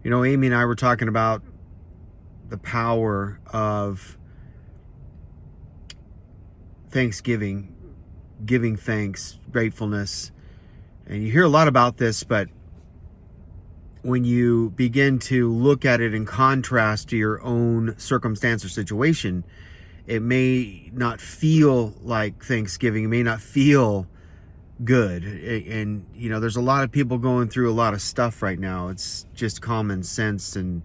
You know, Amy and I were talking about the power of Thanksgiving, giving thanks, gratefulness. And you hear a lot about this, but when you begin to look at it in contrast to your own circumstance or situation, it may not feel like Thanksgiving. It may not feel good. And, you know, there's a lot of people going through a lot of stuff right now. It's just common sense. And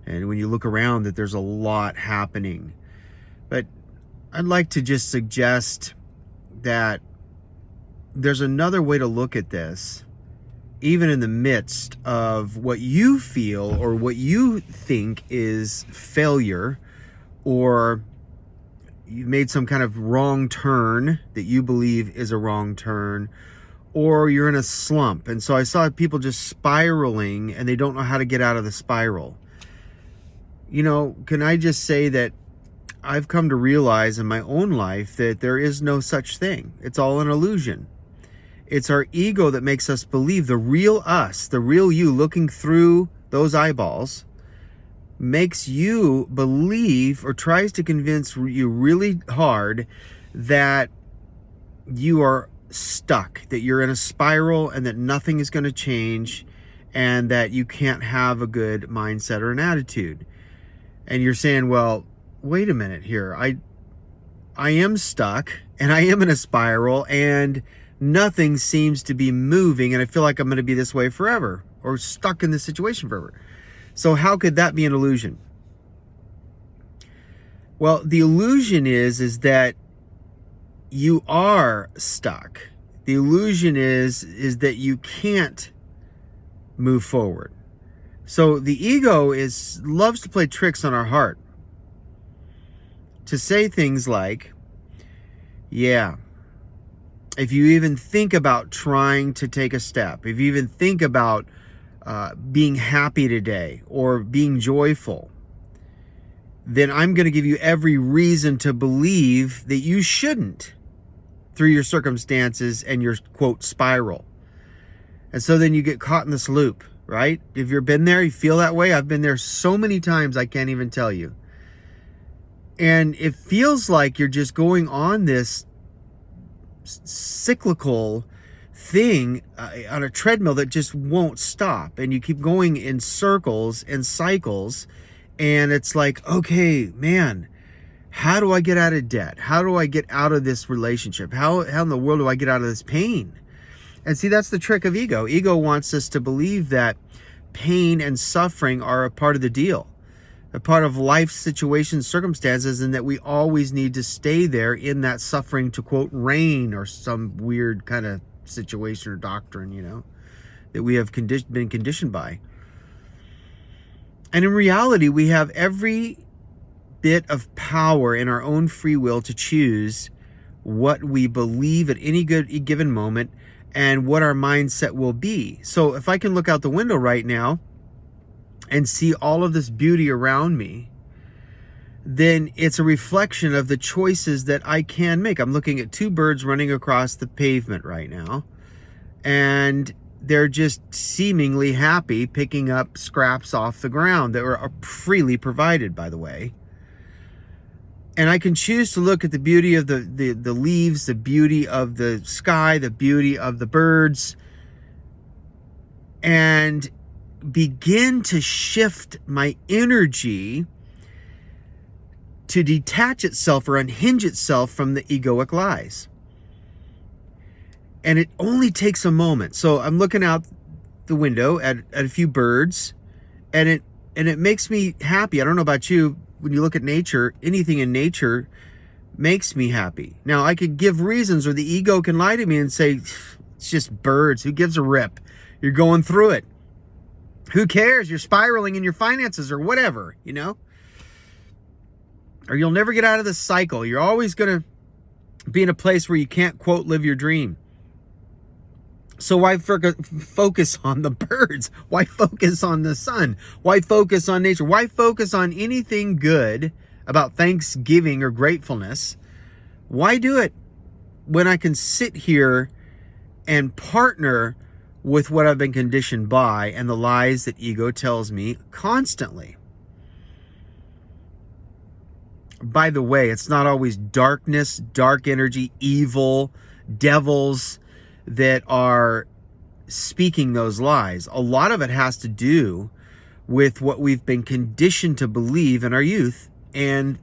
when you look around, that there's a lot happening. But I'd like to just suggest that there's another way to look at this, even in the midst of what you feel or what you think is failure, or you've made some kind of wrong turn that you believe is a wrong turn, or you're in a slump. And so I saw people just spiraling and they don't know how to get out of the spiral. You know, can I just say that I've come to realize in my own life that there is no such thing. It's all an illusion. It's our ego that makes us believe the real us, the real you looking through those eyeballs, makes you believe or tries to convince you really hard that you are stuck, that you're in a spiral and that nothing is going to change and that you can't have a good mindset or an attitude. And you're saying, well, wait a minute here. I am stuck and I am in a spiral and nothing seems to be moving and I feel like I'm going to be this way forever or stuck in this situation forever. So how could that be an illusion? Well, the illusion is that you are stuck. The illusion is that you can't move forward. So the ego loves to play tricks on our heart, to say things like, yeah, if you even think about trying to take a step, if you even think about being happy today or being joyful, then I'm going to give you every reason to believe that you shouldn't through your circumstances and your, quote, spiral. And so then you get caught in this loop, right? If you've been there, you feel that way. I've been there so many times, I can't even tell you. And it feels like you're just going on this cyclical thing on a treadmill that just won't stop. And you keep going in circles and cycles. And it's like, okay, man, how do I get out of debt? How do I get out of this relationship? How in the world do I get out of this pain? And see, that's the trick of ego. Ego wants us to believe that pain and suffering are a part of the deal, a part of life situations, circumstances, and that we always need to stay there in that suffering to, quote, reign, or some weird kind of situation or doctrine, you know, that we have been conditioned by. And in reality, we have every bit of power in our own free will to choose what we believe at any given moment and what our mindset will be. So if I can look out the window right now and see all of this beauty around me, then it's a reflection of the choices that I can make. I'm looking at two birds running across the pavement right now, and they're just seemingly happy picking up scraps off the ground that were freely provided, by the way. And I can choose to look at the beauty of the leaves, the beauty of the sky, the beauty of the birds, and begin to shift my energy to detach itself or unhinge itself from the egoic lies. And it only takes a moment. So I'm looking out the window at a few birds, and it makes me happy. I don't know about you. When you look at nature, anything in nature makes me happy. Now, I could give reasons, or the ego can lie to me and say, it's just birds. Who gives a rip? You're going through it. Who cares? You're spiraling in your finances or whatever, you know? Or you'll never get out of this cycle. You're always going to be in a place where you can't, quote, live your dream. So why focus on the birds? Why focus on the sun? Why focus on nature? Why focus on anything good about Thanksgiving or gratefulness? Why do it when I can sit here and partner with what I've been conditioned by and the lies that ego tells me constantly. By the way, it's not always darkness, dark energy, evil, devils that are speaking those lies. A lot of it has to do with what we've been conditioned to believe in our youth and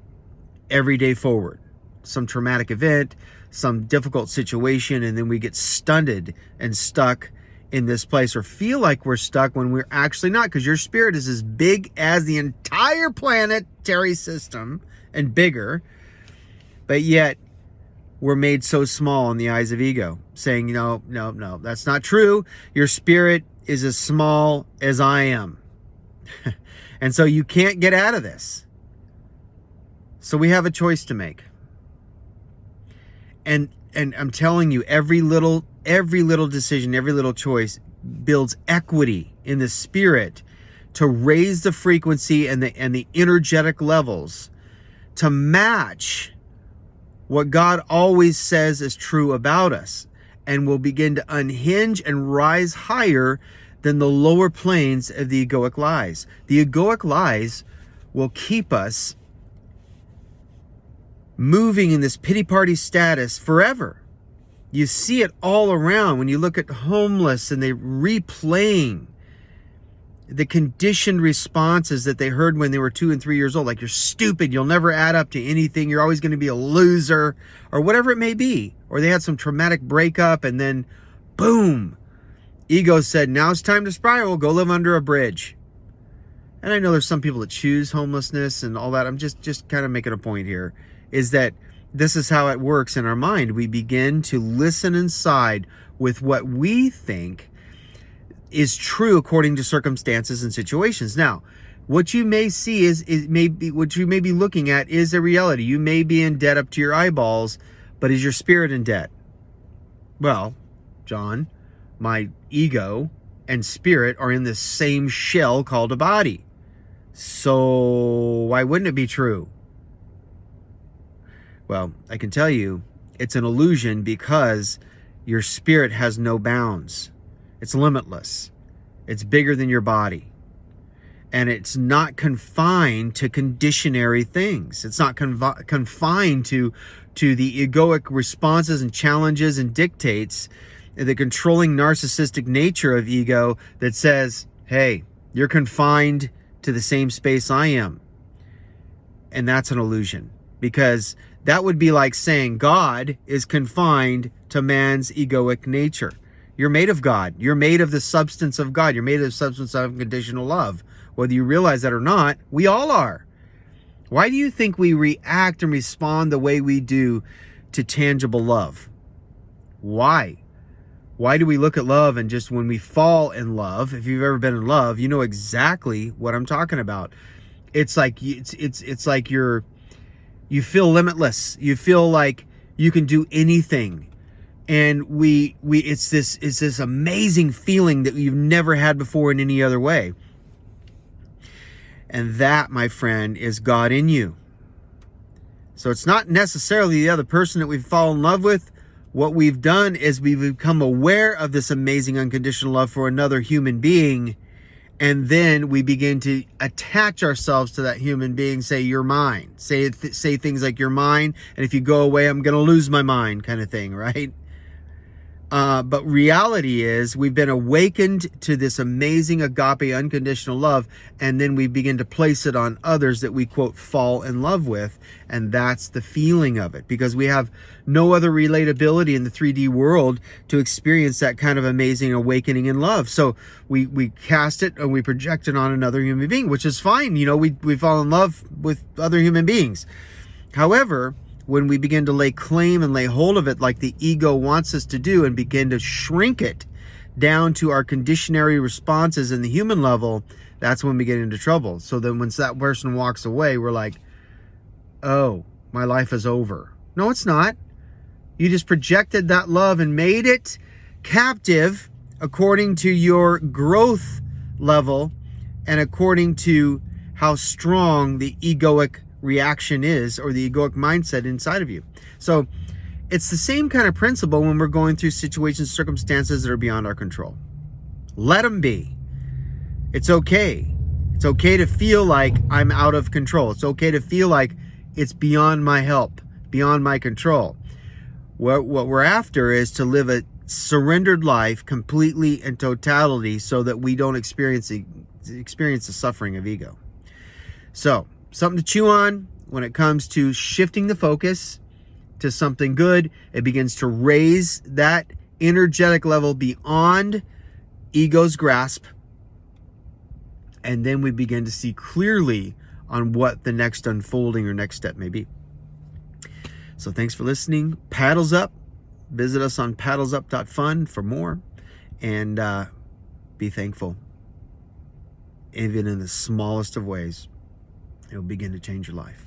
every day forward. Some traumatic event, some difficult situation, and then we get stunted and stuck in this place, or feel like we're stuck when we're actually not, because your spirit is as big as the entire planetary system and bigger, but yet we're made so small in the eyes of ego, saying, no, that's not true. Your spirit is as small as I am. And so you can't get out of this. So we have a choice to make. And I'm telling you, every little decision, every little choice builds equity in the spirit to raise the frequency and the energetic levels to match what God always says is true about us, and will begin to unhinge and rise higher than the lower planes of the egoic lies. The egoic lies will keep us moving in this pity party status forever. You see it all around when you look at homeless and they replaying the conditioned responses that they heard when they were 2 and 3 years old. Like, you're stupid, you'll never add up to anything, you're always going to be a loser, or whatever it may be. Or they had some traumatic breakup and then boom, ego said, now it's time to spiral, go live under a bridge. And I know there's some people that choose homelessness and all that. I'm just kind of making a point here, is that this is how it works in our mind. We begin to listen inside with what we think is true according to circumstances and situations. Now, what you may see what you may be looking at is a reality. You may be in debt up to your eyeballs, but is your spirit in debt? Well, John, my ego and spirit are in the same shell called a body. So why wouldn't it be true? Well, I can tell you it's an illusion, because your spirit has no bounds. It's limitless. It's bigger than your body. And it's not confined to conditionary things. It's not confined to the egoic responses and challenges and dictates, the controlling narcissistic nature of ego that says, hey, you're confined to the same space I am. And that's an illusion, because that would be like saying God is confined to man's egoic nature. You're made of God. You're made of the substance of God. You're made of the substance of unconditional love. Whether you realize that or not, we all are. Why do you think we react and respond the way we do to tangible love? Why? Why do we look at love and just when we fall in love, if you've ever been in love, you know exactly what I'm talking about. It's like it's like you feel limitless. You feel like you can do anything. And it's this amazing feeling that you've never had before in any other way. And that, my friend, is God in you. So it's not necessarily the other person that we fall in love with. What we've done is we've become aware of this amazing unconditional love for another human being. And then we begin to attach ourselves to that human being, say, you're mine. Say things like, you're mine, and if you go away, I'm going to lose my mind, kind of thing, right? But reality is we've been awakened to this amazing agape unconditional love, and then we begin to place it on others that we, quote, fall in love with. And that's the feeling of it, because we have no other relatability in the 3D world to experience that kind of amazing awakening in love. So we cast it and we project it on another human being, which is fine. You know, we fall in love with other human beings. However, when we begin to lay claim and lay hold of it like the ego wants us to do, and begin to shrink it down to our conditionary responses in the human level, that's when we get into trouble. So then once that person walks away, we're like, oh, my life is over. No, it's not. You just projected that love and made it captive according to your growth level and according to how strong the egoic reaction is, or the egoic mindset inside of you. So it's the same kind of principle when we're going through situations, circumstances that are beyond our control. Let them be. It's okay. It's okay to feel like I'm out of control. It's okay to feel like it's beyond my help, beyond my control. What we're after is to live a surrendered life completely in totality so that we don't experience the suffering of ego. So, something to chew on when it comes to shifting the focus to something good. It begins to raise that energetic level beyond ego's grasp. And then we begin to see clearly on what the next unfolding or next step may be. So thanks for listening. Paddles Up. Visit us on paddlesup.fun for more. And be thankful. Even in the smallest of ways, it will begin to change your life.